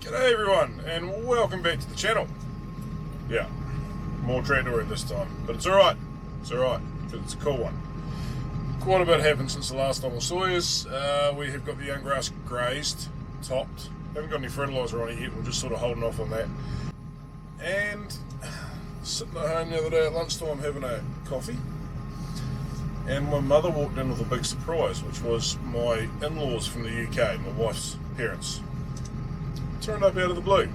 G'day everyone, and welcome back to the channel. Yeah, more tractor work this time, but it's alright, because it's a cool one. Quite a bit happened since the last time I saw you. We have got the young grass grazed, topped, haven't got any fertiliser on it yet, we're just sort of holding off on that. And sitting at home the other day at lunchtime having a coffee, and my mother walked in with a big surprise, which was my in-laws from the UK, my wife's parents. Turned up out of the blue.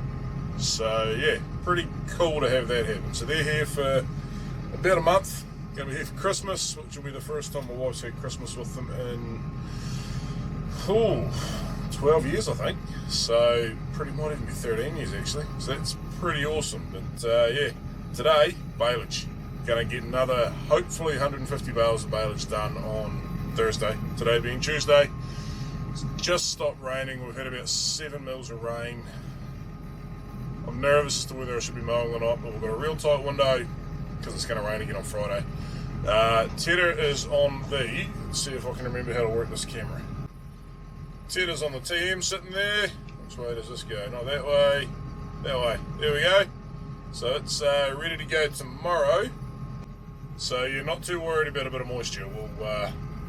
So yeah, pretty cool to have that happen. So they're here for about a month. Gonna be here for Christmas, which will be the first time my wife's had Christmas with them in 12 years I think. So might even be 13 years actually. So that's pretty awesome. But yeah, today, baleage. Gonna get another, hopefully 150 bales of baleage done on Thursday. Today being Tuesday. It's just stopped raining. We've had about 7 mils of rain. I'm nervous as to whether I should be mowing or not, but we've got a real tight window because it's going to rain again on Friday. Tedder is on the, let's see if I can remember how to work this camera. Tedder's on the TM sitting there. Which way does this go? Not that way, that way. There we go. So it's ready to go tomorrow. So you're not too worried about a bit of moisture.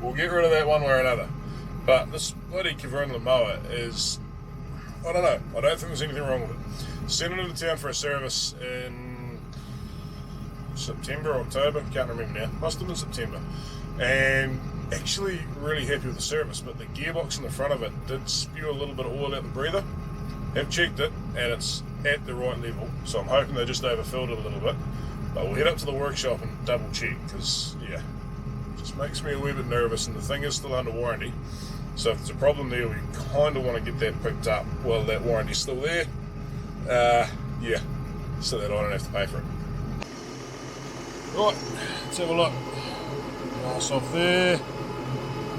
We'll get rid of that one way or another. But this bloody Kavernla mower is, I don't know, I don't think there's anything wrong with it. Sent it into town for a service in September, October, can't remember now, must have been September. And actually really happy with the service, but the gearbox in the front of it did spew a little bit of oil out the breather. Have checked it, and it's at the right level, so I'm hoping they just overfilled it a little bit. But we'll head up to the workshop and double check, because yeah, it just makes me a wee bit nervous, and the thing is still under warranty. So if there's a problem there, we kind of want to get that picked up while that warranty's still there. Yeah, so that I don't have to pay for it. Right, let's have a look. Nice off there.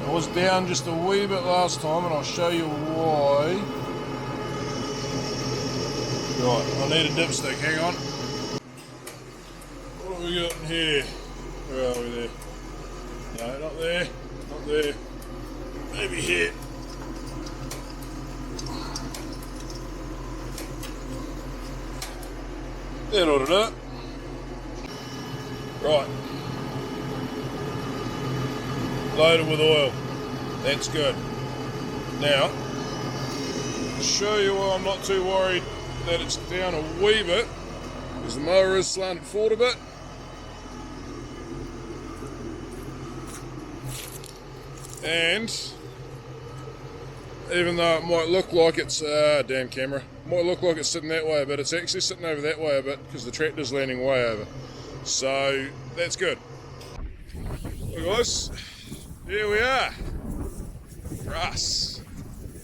I was down just a wee bit last time, and I'll show you why. Right, I need a dipstick, hang on. What have we got in here? Where are we there? No, not there, not there. Maybe here. That ought to do it. Right. Loaded with oil. That's good. Now, to show you why I'm not too worried that it's down a wee bit, because the mower is slanted forward a bit. And even though it might look like it's, damn camera, might look like it's sitting that way a bit, it's actually sitting over that way a bit because the tractor's leaning way over. So that's good. Well guys, here we are. Grass.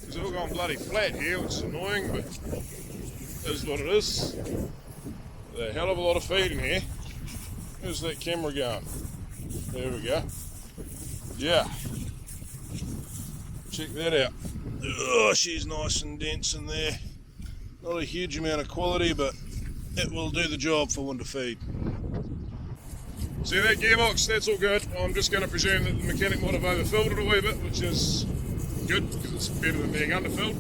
It's all gone bloody flat here, which is annoying, but it is what it is. There's a hell of a lot of feed in here. Where's that camera going? There we go. Yeah. Check that out. Oh, she's nice and dense in there. Not a huge amount of quality, but it will do the job for one to feed. See that gearbox? That's all good. I'm just going to presume that the mechanic might have overfilled it a wee bit, which is good because it's better than being underfilled.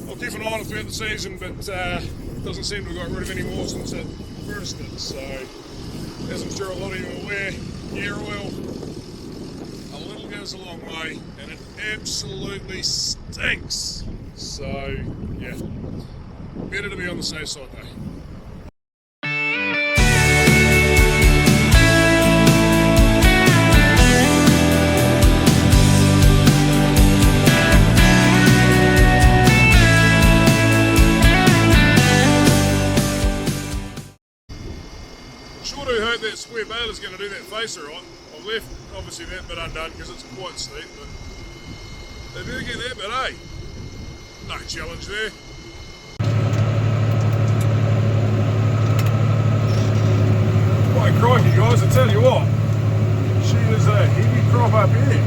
I'll keep an eye on it throughout the season, but it doesn't seem to have got rid of any more since it bursted. So, as I'm sure a lot of you are aware, gear oil goes a long way, and it absolutely stinks. So yeah, better to be on the safe side though. Sure do hope that square bale is going to do that facer right. I've left obviously that bit undone because it's quite steep, but they do get that bit, eh? No challenge there. Quite crikey guys, I tell you what, she is a heavy crop up here.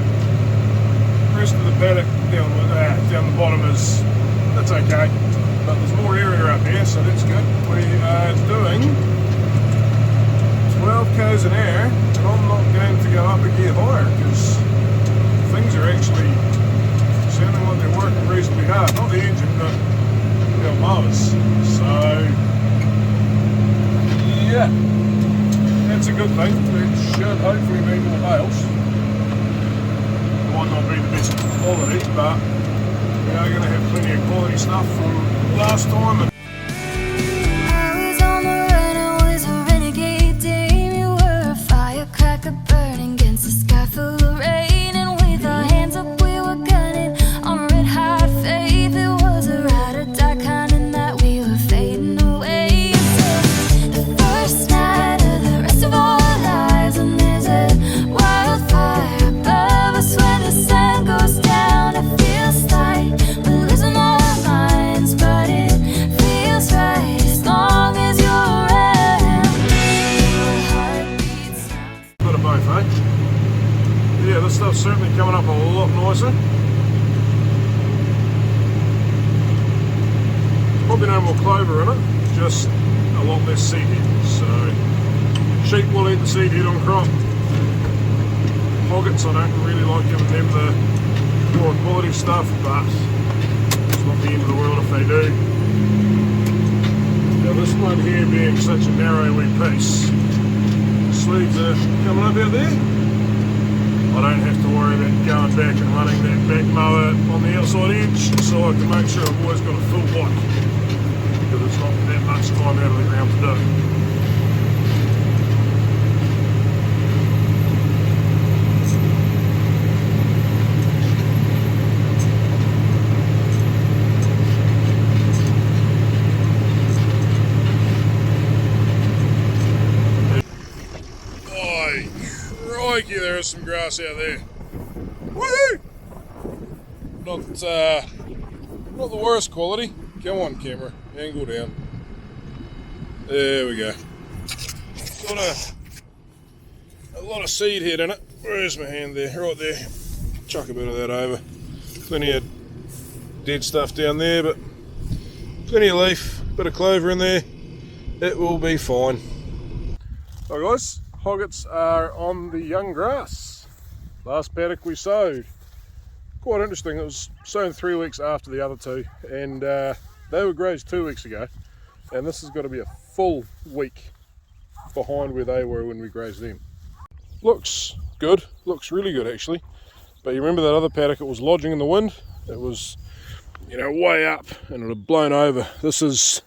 The rest of the paddock down the bottom that's okay, but there's more area up here, so that's good. We are doing 12 k's an hour, and I'm not going to go up a gear higher because things are actually sounding like they're working reasonably hard. Not the engine, but the mowers. So yeah, that's a good thing. It should hopefully be more bales. Might not be the best quality, but we are going to have plenty of quality stuff from last time. Yeah, this stuff's certainly coming up a lot nicer. Probably no more clover in it, just a lot less seed head. So sheep will eat the seed head on crop. Hoggets, I don't really like giving them the poor quality stuff, but it's not the end of the world if they do. Now this one here being such a narrow wee piece, sleeves are coming up out there. I don't have to worry about going back and running that back mower on the outside edge, so I can make sure I've always got a full wipe, because it's not that much time out of the ground to do. Crikey, there is some grass out there. Woohoo! Not the worst quality. Come on, camera, angle down. There we go. Got a lot of seed head in it. Where's my hand there? Right there. Chuck a bit of that over. Plenty of dead stuff down there, but plenty of leaf, bit of clover in there. It will be fine. Hi guys. Hoggets are on the young grass. Last paddock we sowed. Quite interesting, it was sown 3 weeks after the other two, and they were grazed 2 weeks ago, and this has got to be a full week behind where they were when we grazed them. Looks good, looks really good actually, but you remember that other paddock, it was lodging in the wind, it was, you know, way up and it had blown over. This is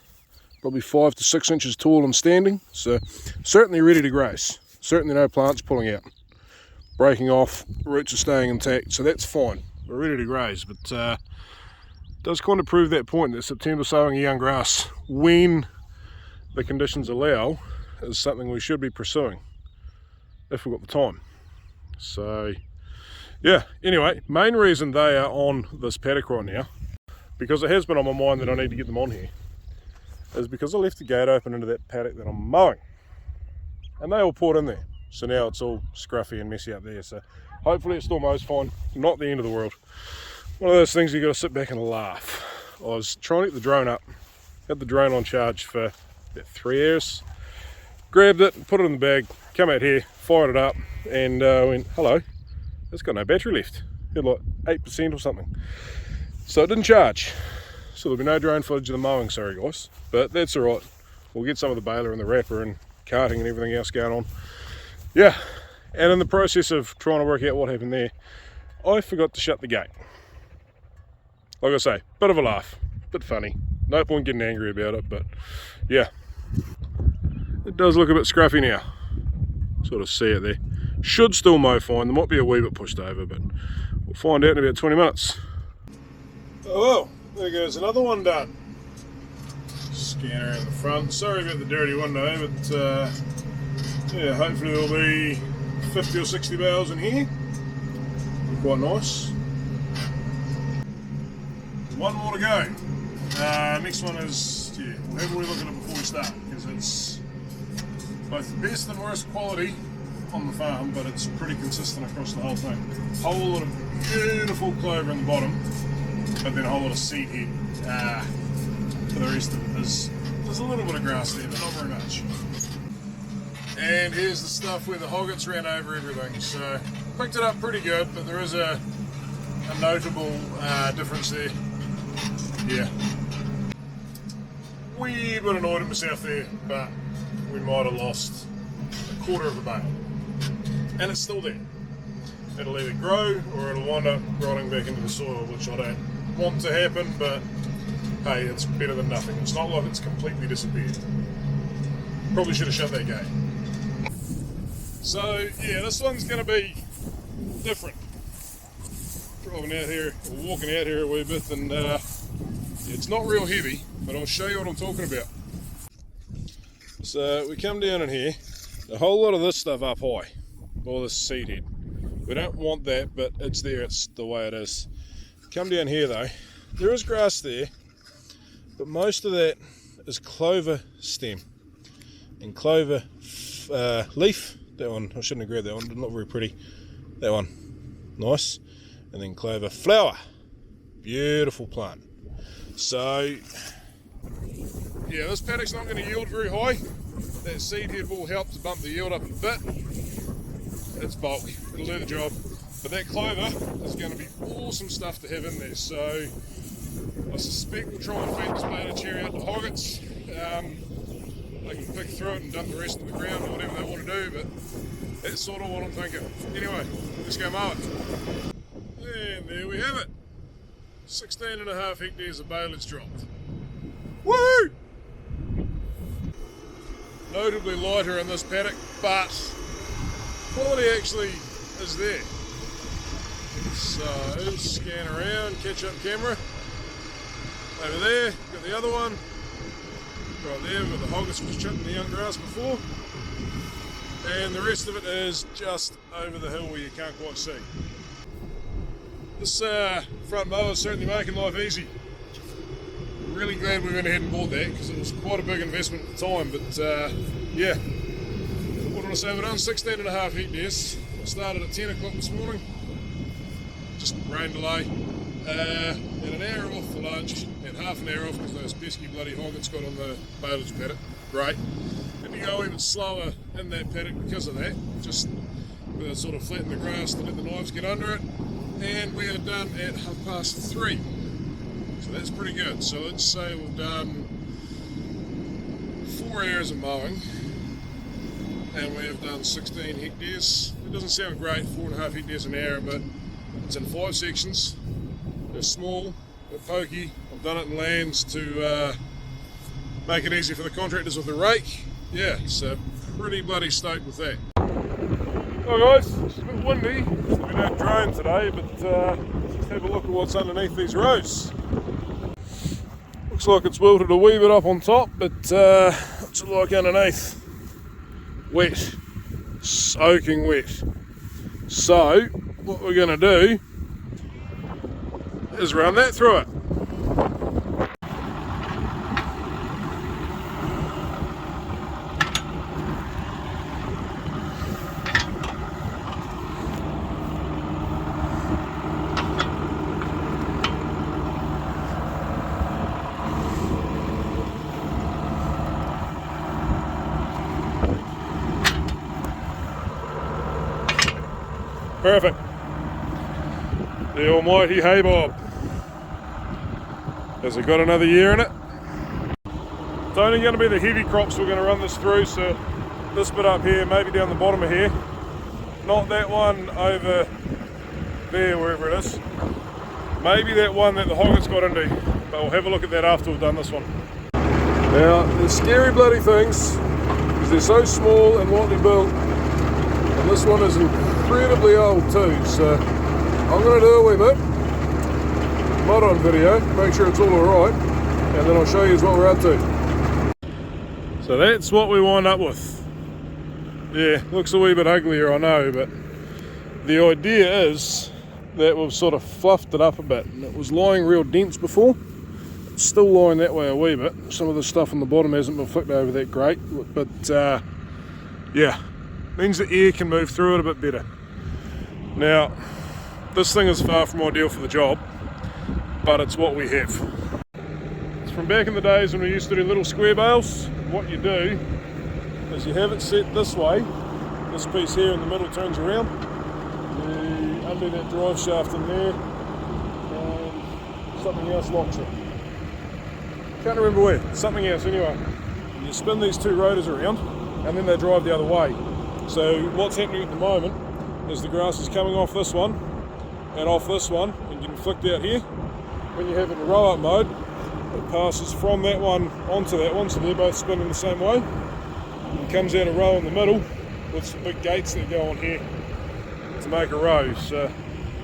probably 5 to 6 inches tall and standing, so certainly ready to graze. Certainly no plants pulling out, breaking off, roots are staying intact, so that's fine. We're ready to graze, but it does kind of prove that point that September sowing a young grass when the conditions allow is something we should be pursuing if we've got the time. So yeah, anyway, main reason they are on this paddock right now, because it has been on my mind that I need to get them on here, is because I left the gate open into that paddock that I'm mowing. And they all poured in there, so now it's all scruffy and messy up there, so hopefully it still mows fine. Not the end of the world. One of those things you got to sit back and laugh. I was trying to get the drone up, had the drone on charge for about 3 hours, grabbed it, put it in the bag, come out here, fired it up, and went, hello, it's got no battery left. It had like 8% or something, so it didn't charge, so there'll be no drone footage of the mowing, sorry guys, but that's alright. We'll get some of the baler and the wrapper and carting and everything else going on. Yeah, and in the process of trying to work out what happened there, I forgot to shut the gate. Like I say, bit of a laugh, bit funny. No point getting angry about it, but yeah, it does look a bit scruffy now. Sort of see it there. Should still mow fine. There might be a wee bit pushed over, but we'll find out in about 20 minutes. Oh well, there goes another one done. Scanner in the front. Sorry about the dirty window, but yeah, hopefully there'll be 50 or 60 bales in here. Be quite nice. One more to go. Next one is, yeah, we'll have a wee look at it before we start, because it's both the best and worst quality on the farm, but it's pretty consistent across the whole thing. Whole lot of beautiful clover in the bottom, but then a whole lot of seed head. For the rest of it, there's a little bit of grass there, but not very much. And here's the stuff where the hoggets ran over everything. So picked it up pretty good, but there is a notable difference there. Yeah. wee bit annoyed at myself there, but we might have lost a quarter of a bale. And it's still there. It'll either grow or it'll wind up rotting back into the soil, which I don't want to happen, but hey, it's better than nothing. It's not like it's completely disappeared. Probably should have shut that gate. So yeah, this one's going to be different. Driving out here, or walking out here a wee bit, and it's not real heavy, but I'll show you what I'm talking about. So we come down in here, a whole lot of this stuff up high, all this seed head. We don't want that, but it's there, it's the way it is. Come down here though, there is grass there, but most of that is clover stem and clover leaf. That one, I shouldn't have grabbed that one, not very pretty. That one, nice. And then clover flower, beautiful plant. So yeah, this paddock's not going to yield very high. That seed head will help to bump the yield up a bit. It's bulk, it'll do the job. But that clover is going to be awesome stuff to have in there. So I suspect we'll try and feed this bale of cherry out to hoggets. They can pick through it and dump the rest of the ground or whatever they want to do, but that's sort of what I'm thinking. Anyway, let's go mow it. And there we have it. 16.5 hectares of baleage dropped. Woo! Notably lighter in this paddock, but quality actually is there. So, scan around, catch up camera. Over there, got the other one. Right there, where the hoggets was chipping the young grass before. And the rest of it is just over the hill where you can't quite see. This front mower is certainly making life easy. I'm really glad we went ahead and bought that because it was quite a big investment at the time, but yeah. What did I say? We're done 16.5 hectares. I started at 10 o'clock this morning. Just rain delay. Had an hour off for lunch, had half an hour off because those pesky bloody hoggets got on the baleage paddock. Great. Had to go even slower in that paddock because of that. Just sort of flatten the grass to let the knives get under it. And we are done at 3:30. So that's pretty good. So let's say we've done 4 hours of mowing and we have done 16 hectares. It doesn't sound great, 4.5 hectares an hour, but it's in 5 sections. They're small, they're pokey. I've done it in lands to make it easy for the contractors with the rake. Yeah, so pretty bloody stoked with that. Well guys, it's a bit windy, so we don't drone today, but let's have a look at what's underneath these rows. Looks like it's wilted a wee bit up on top, but what's it like underneath? Wet, soaking wet. So what we're going to do is run that through it. Perfect. The almighty hay bob. Has it got another year in it? It's only going to be the heavy crops we're going to run this through, so this bit up here, maybe down the bottom of here. Not that one over there, wherever it is. Maybe that one that the hoggets got into, but we'll have a look at that after we've done this one. Now, the scary bloody things, because they're so small and lightly built, and this one is incredibly old too, so I'm going to do a wee bit, mud on video, make sure it's all alright, and then I'll show you what we're up to. So that's what we wind up with. Yeah, looks a wee bit uglier, I know, but the idea is that we've sort of fluffed it up a bit, and it was lying real dense before. It's still lying that way a wee bit. Some of the stuff on the bottom hasn't been flicked over that great, but yeah, means the air can move through it a bit better. Now, this thing is far from ideal for the job, but it's what we have. It's from back in the days when we used to do little square bales. What you do is you have it set this way, this piece here in the middle turns around, you undo that drive shaft in there, and something else locks it. can't remember where, something else anyway. You spin these two rotors around and then they drive the other way. So what's happening at the moment is the grass is coming off this one and off this one and getting flicked out here. When you have it in row up mode, it passes from that one onto that one, so they're both spinning the same way. And comes out a row in the middle with some big gates that go on here to make a row. So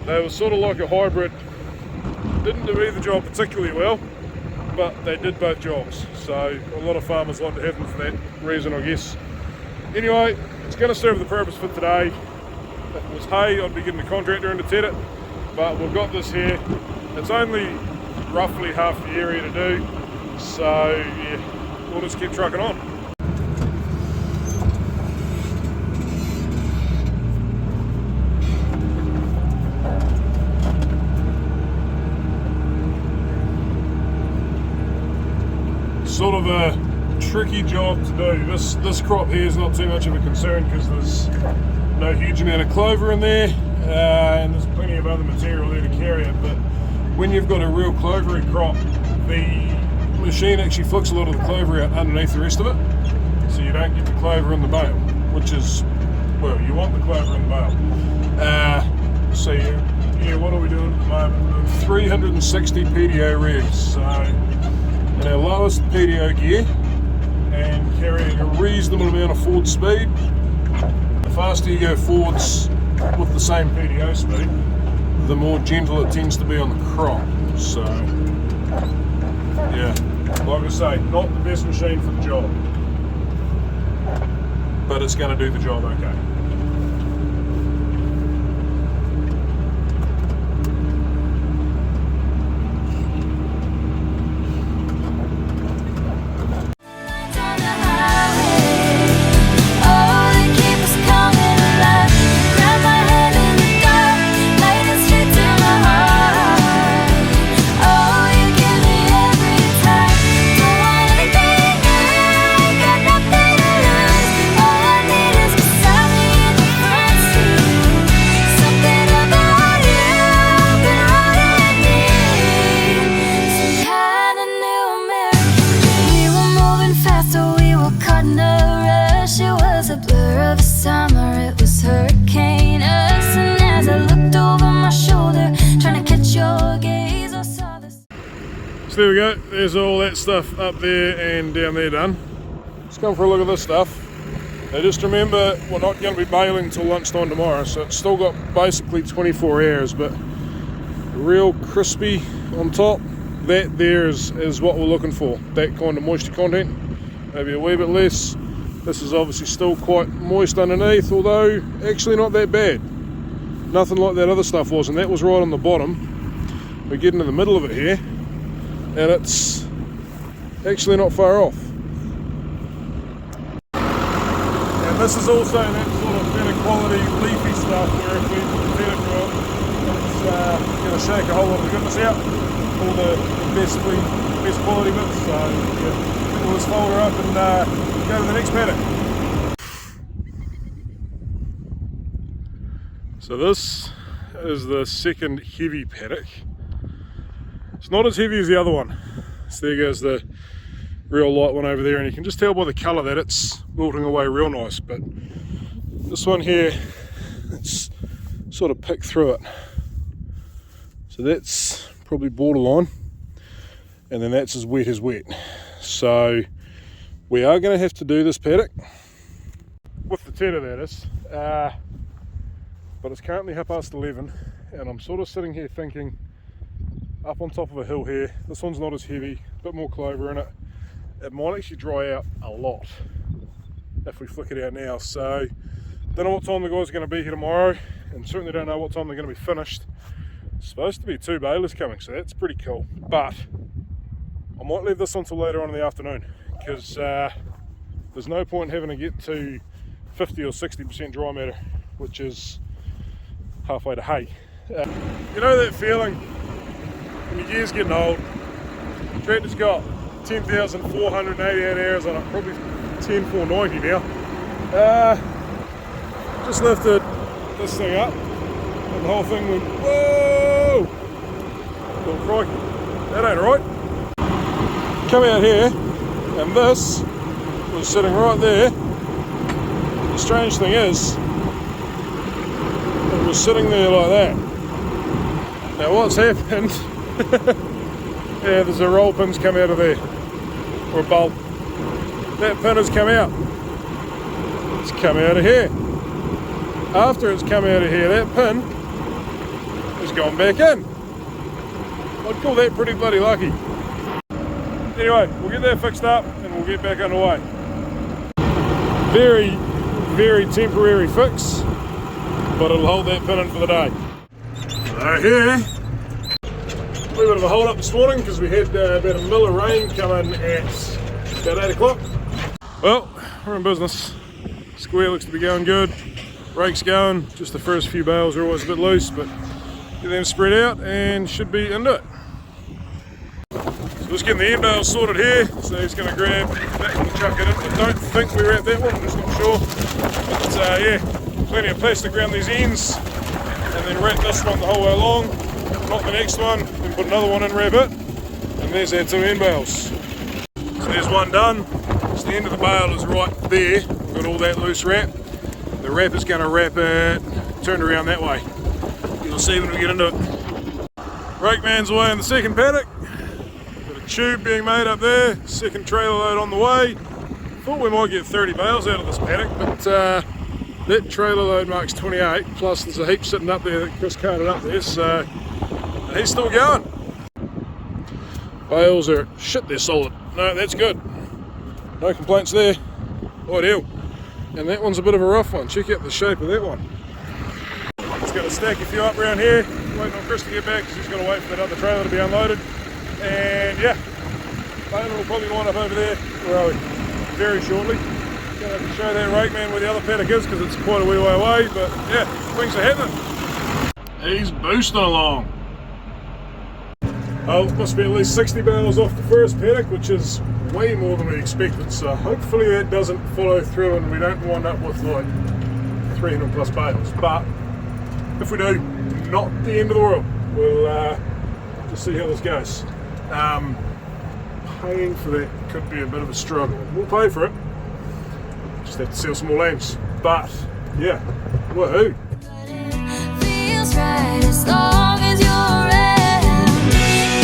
they were sort of like a hybrid. Didn't do either job particularly well, but they did both jobs. So a lot of farmers like to have them for that reason, I guess. Anyway, it's going to serve the purpose for today. If it was hay, I'd be getting a contractor in to ted it, but we've got this here. It's only roughly half the area to do, so yeah, we'll just keep trucking on. Sort of a tricky job to do. This crop here is not too much of a concern because there's no huge amount of clover in there, and there's plenty of other material there to carry it. But when you've got a real clovery crop, the machine actually flicks a lot of the clover out underneath the rest of it, so you don't get the clover in the bale, which is, well, you want the clover in the bale. So yeah, what are we doing at the moment? 360 PDO revs, so in our lowest PDO gear and carrying a reasonable amount of forward speed. The faster you go forwards with the same PDO speed, the more gentle it tends to be on the crop. So yeah, like I say, not the best machine for the job, but it's going to do the job okay. So there we go, there's all that stuff up there and down there done. Let's come for a look at this stuff. Now just remember, we're not going to be baling until lunchtime tomorrow, so it's still got basically 24 hours, but real crispy on top. That there is what we're looking for, that kind of moisture content, maybe a wee bit less. This is obviously still quite moist underneath, although actually not that bad. Nothing like that other stuff was, and that was right on the bottom. We get into the middle of it here, and it's actually not far off. And this is also that sort of better quality leafy stuff where if we feed it to it, it's going to shake a whole lot of the goodness out, all the best quality bits. So yeah, we'll just fold her up and go to the next paddock. So this is the second heavy paddock. It's not as heavy as the other one. So there goes the real light one over there, and you can just tell by the colour that it's wilting away real nice. But this one here, it's sort of picked through it. So that's probably borderline, and then that's as wet as wet. So we are going to have to do this paddock with the tedder, that is. But it's currently 11:30, and I'm sort of sitting here thinking, up on top of a hill here, this one's not as heavy, a bit more clover in it. It might actually dry out a lot if we flick it out now. So don't know what time the guys are going to be here tomorrow, and certainly don't know what time they're going to be finished. It's supposed to be 2 balers coming, so that's pretty cool. But I might leave this until later on in the afternoon, because there's no point having to get to 50 or 60% dry matter, which is halfway to hay. You know that feeling when your gear's getting old, tractor's got 10,488 hours on it, probably 10,490 now. Just lifted this thing up and the whole thing went, whoa! Oh crikey, that ain't right. come out here, and this was sitting right there. The strange thing is, it was sitting there like that. Now what's happened, yeah, there's a roll pin's come out of there, or a bolt. That pin has come out. It's come out of here. After it's come out of here, that pin has gone back in. I'd call that pretty bloody lucky. Anyway, we'll get that fixed up and we'll get back underway. Very, very temporary fix, but it'll hold that pin in for the day. So here, a little bit of a hold up this morning because we had about a mil of rain coming at about 8 o'clock. Well, we're in business. Square looks to be going good. Rake's going. Just the first few bales are always a bit loose, but get them spread out and should be into it. So just getting the end bales sorted here. So he's going to grab that one and chuck it in. I don't think we wrapped that one, I'm just not sure. But yeah, plenty of plastic around these ends. And then wrap this one the whole way along. Not the next one, then put another one in, wrap it. And there's our two end bales. So there's one done. So the end of the bale is right there. We've got all that loose wrap. The wrap is going to wrap it turned around that way. You'll see when we get into it. Rake man's away in the second paddock. Got a tube being made up there. Second trailer load on the way. Thought we might get 30 bales out of this paddock, but that trailer load marks 28. Plus there's a heap sitting up there that Chris carted up there, so he's still going. Bales are shit. They're solid. No, that's good. No complaints there. Ideal. And that one's a bit of a rough one. Check out the shape of that one. Just got to stack a few up around here. Waiting on Chris to get back because he's got to wait for that other trailer to be unloaded. And yeah, Baling will probably line up over there where are we? Very shortly. Going to show that rake man where the other paddock is because it's quite a wee way away. But yeah, things are happening. He's boosting along. Oh, must be at least 60 bales off the first paddock, which is way more than we expected, so hopefully that doesn't follow through and we don't wind up with like 300 plus bales. But if we do, not the end of the world. We'll just see how this goes. Paying for that could be a bit of a struggle. We'll pay for it. Just have to sell some more lamps. But yeah, woohoo! Feels right as long as you're around.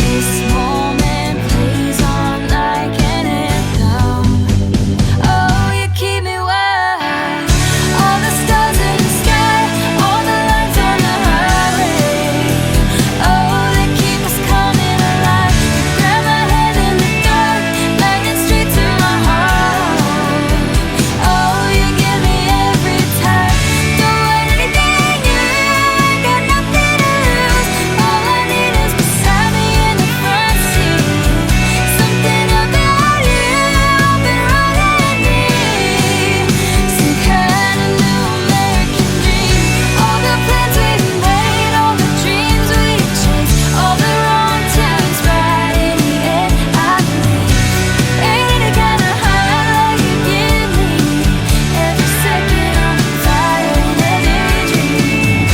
This moment plays on like an anthem. Oh, you keep me wild. All the stars in the sky, all the lights on the highway. Oh, they keep us coming alive. Grab my hand in the dark, lightning straight to my heart. Oh, you give me every time. Don't want anything new, I got nothing to lose. All I need is beside me in the front seat. Something about you, I've been running deep. Some kind of new American dream. All the plans we've made, all the dreams we chased, all the wrong times, right in the end, I believe. Ain't it kind of high like you give me? Every second I'm on fire in every dream.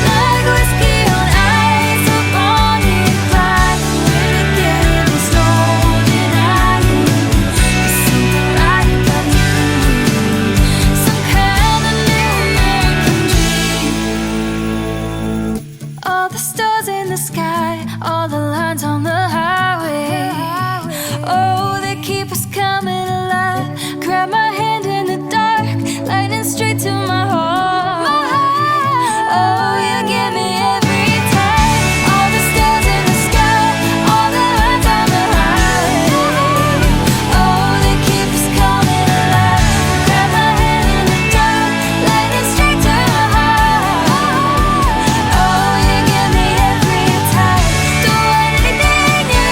Like whiskey on ice, up on the incline. We're together, stoned and hiding. There's something right about you. Some kind of new American dream. All the stars in the sky, all the lines on the highway. Oh, they keep us coming alive. Grab my hand in the dark, lightning straight to my heart. Oh, you give me every time. All the stars in the sky, all the lines on the highway. Oh, they keep us coming alive. Grab my hand in the dark, lightning straight to my heart. Oh, you give me every time. Don't want anything new,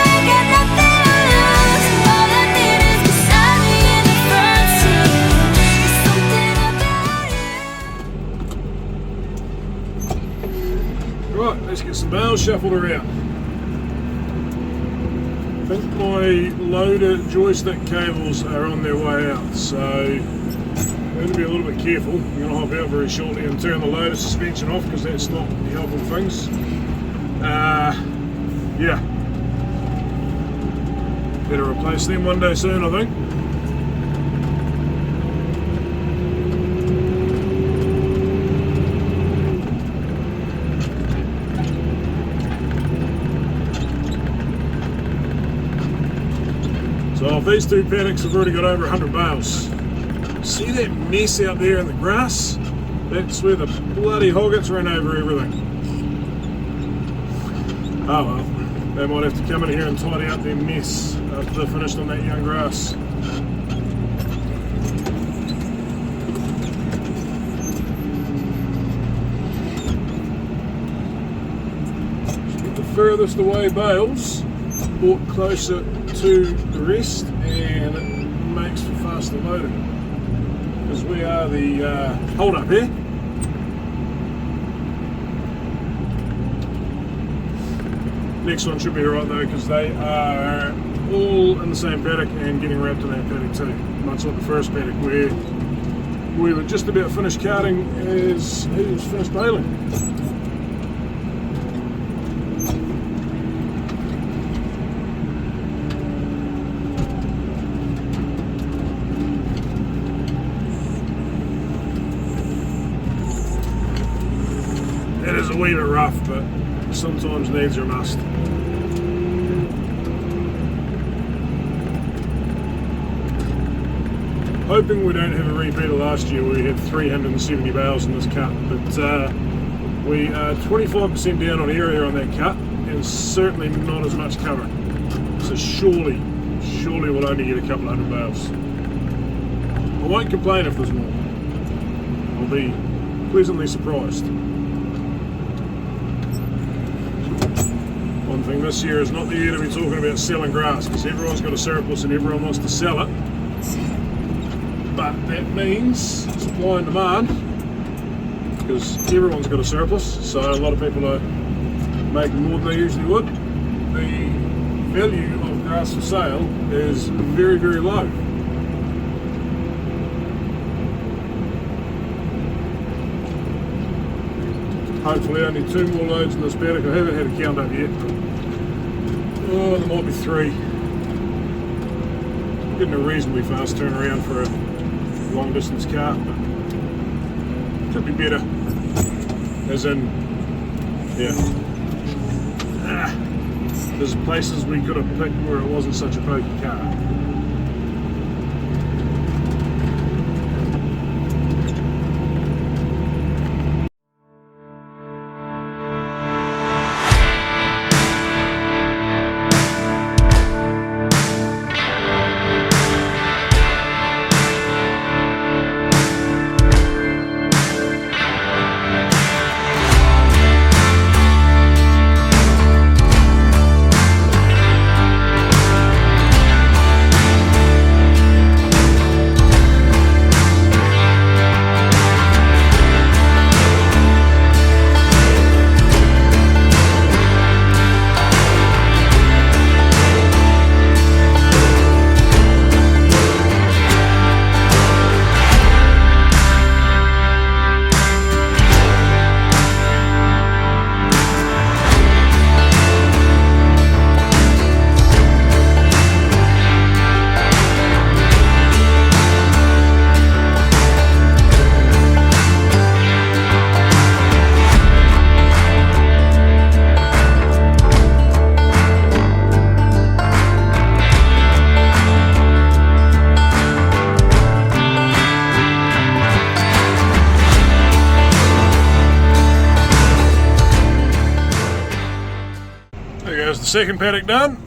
I got nothing to lose. All I need is beside me in the front seat. There's something about you. Right, let's get some bales shuffled around. I think my loader joystick cables are on their way out, so I'm going to be a little bit careful. I'm going to hop out very shortly and turn the loader suspension off because that's not helpful things. Yeah. Better replace them one day soon, I think. So if these two paddocks have already got over 100 bales. See that mess out there in the grass? That's where the bloody hoggets ran over everything. Oh well, they might have to come in here and tidy up their mess after they're finished on that young grass. Just get the furthest away bales brought closer to the rest, and it makes for faster loading. Because we are the hold up here. Next one should be alright though, because they are all in the same paddock and getting wrapped in that paddock too. Much like the first paddock where we were just about finished carting as he was finished baling. It is a wee bit rough, but sometimes needs are a must. Hoping we don't have a repeat of last year where we had 370 bales in this cut, but we are 25% down on area on that cut and certainly not as much cover. So surely we'll only get a couple hundred bales. I won't complain if there's more. I'll be pleasantly surprised. One thing this year is not the year to be talking about selling grass, because everyone's got a surplus and everyone wants to sell it. But that means supply and demand, because everyone's got a surplus, so a lot of people are making more than they usually would. The value of grass for sale is very, very low. Hopefully only 2 more loads in this paddock. I haven't had a count up yet, but oh, there might be 3. Getting a reasonably fast turnaround for a long distance cart, but could be better. As in, yeah. There's places we could have picked where it wasn't such a pokey car. Second paddock done.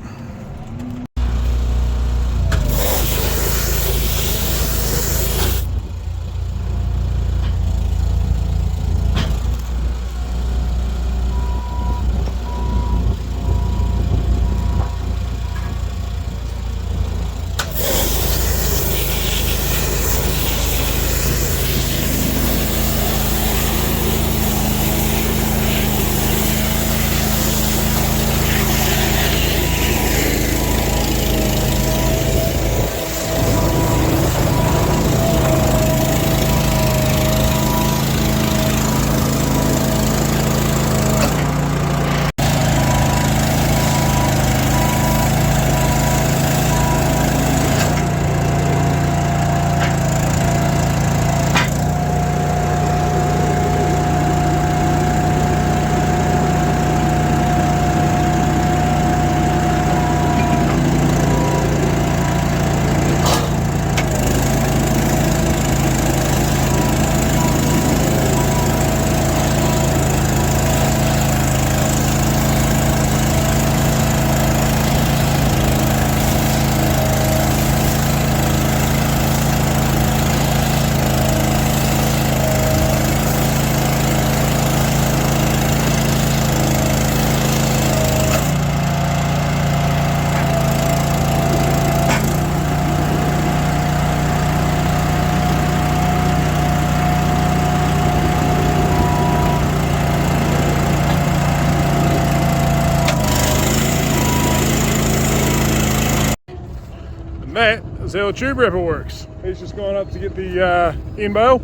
that is how a tube wrapper works. He's just gone up to get the end bale,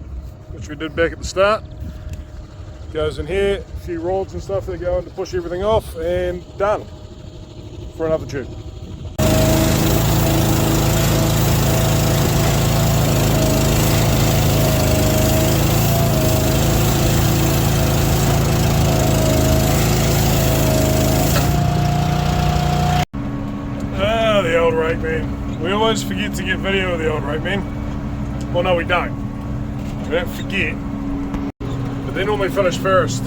which we did back at the start. Goes in here, a few rods and stuff that go in to push everything off, and done for another tube. The old rake man. We always forget to get video of the old rake man. Well, no, we don't. We don't forget. But they normally finish first,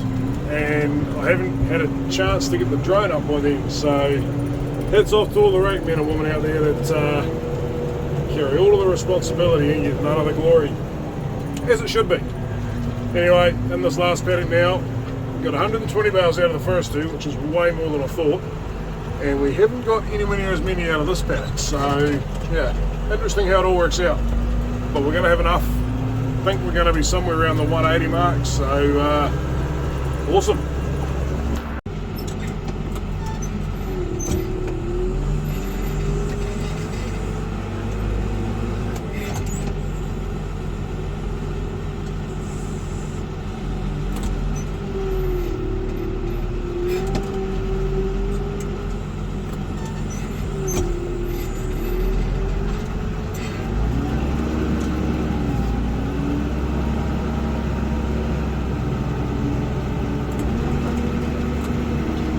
and I haven't had a chance to get the drone up by then. So, hats off to all the rake men and women out there that carry all of the responsibility and get none of the glory, as it should be. Anyway, in this last paddock now, we've got 120 bales out of the first two, which is way more than I thought. And we haven't got anywhere near as many out of this paddock, so yeah, interesting how it all works out. But we're going to have enough. I think we're going to be somewhere around the 180 mark, so awesome.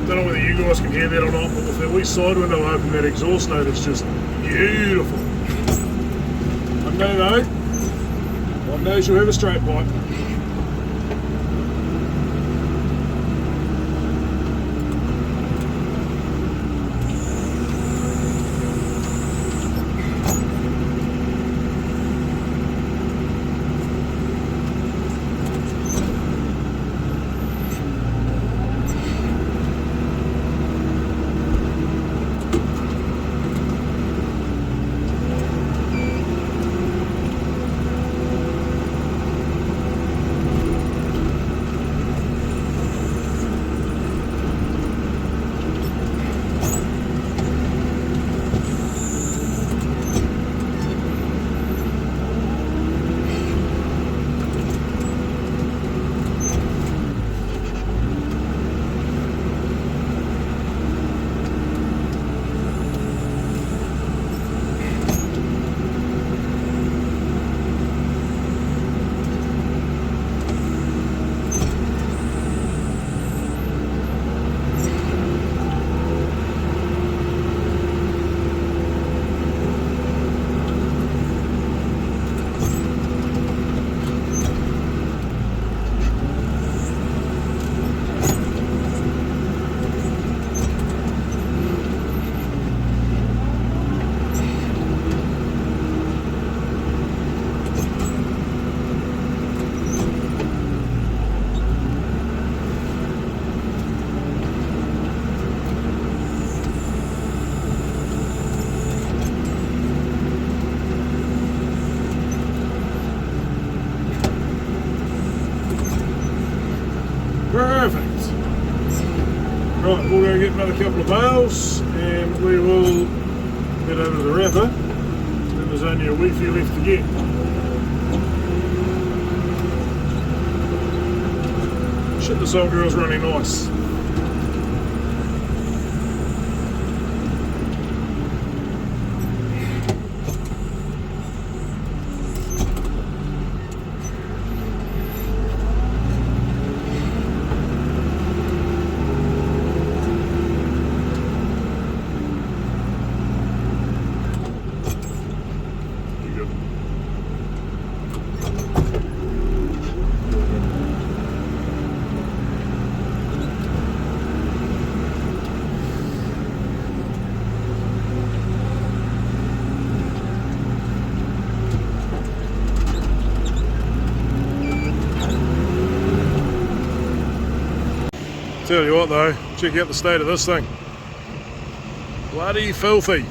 Don't know whether you guys can hear that or not, but with that wee side window open, that exhaust note is just beautiful. One day though, one day she'll have a straight pipe. Perfect. Right, we'll go get another couple of bales and we will head over to the wrapper. There's only a wee few left to get. Shit, this old girl's running nice. Tell you what though, check out the state of this thing. Bloody filthy.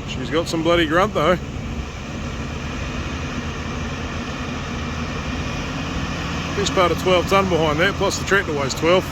She's got some bloody grunt though. Best part of 12 tonne behind that, plus the tractor weighs 12.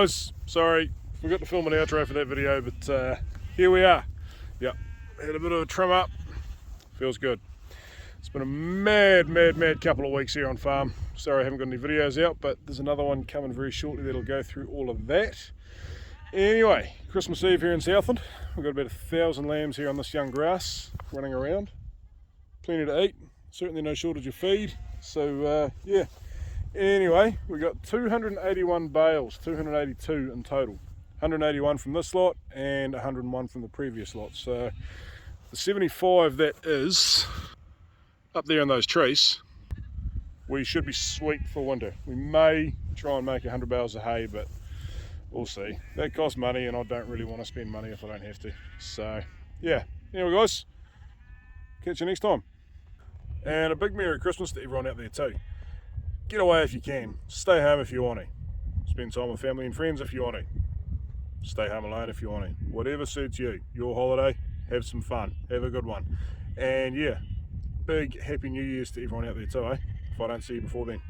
guys, sorry, forgot to film an outro for that video, but here we are. Yep, had a bit of a trim up, feels good. It's been a mad couple of weeks here on farm. Sorry I haven't got any videos out, but there's another one coming very shortly that'll go through all of that. Anyway, Christmas Eve here in Southland. We've got about 1,000 lambs here on this young grass running around. Plenty to eat, certainly no shortage of feed. So yeah, anyway, we got 281 bales, 282 in total. 181 from this lot and 101 from the previous lot. So the 75 that is up there in those trees, we should be sweet for winter. We may try and make 100 bales of hay, but we'll see. That costs money and I don't really want to spend money if I don't have to. So yeah, anyway guys, catch you next time. And a big Merry Christmas to everyone out there too. Get away if you can, stay home if you want to. Spend time with family and friends if you want to. Stay home alone if you want to. Whatever suits you, your holiday, have some fun, have a good one. And yeah, big Happy New Year's to everyone out there too, eh? If I don't see you before then.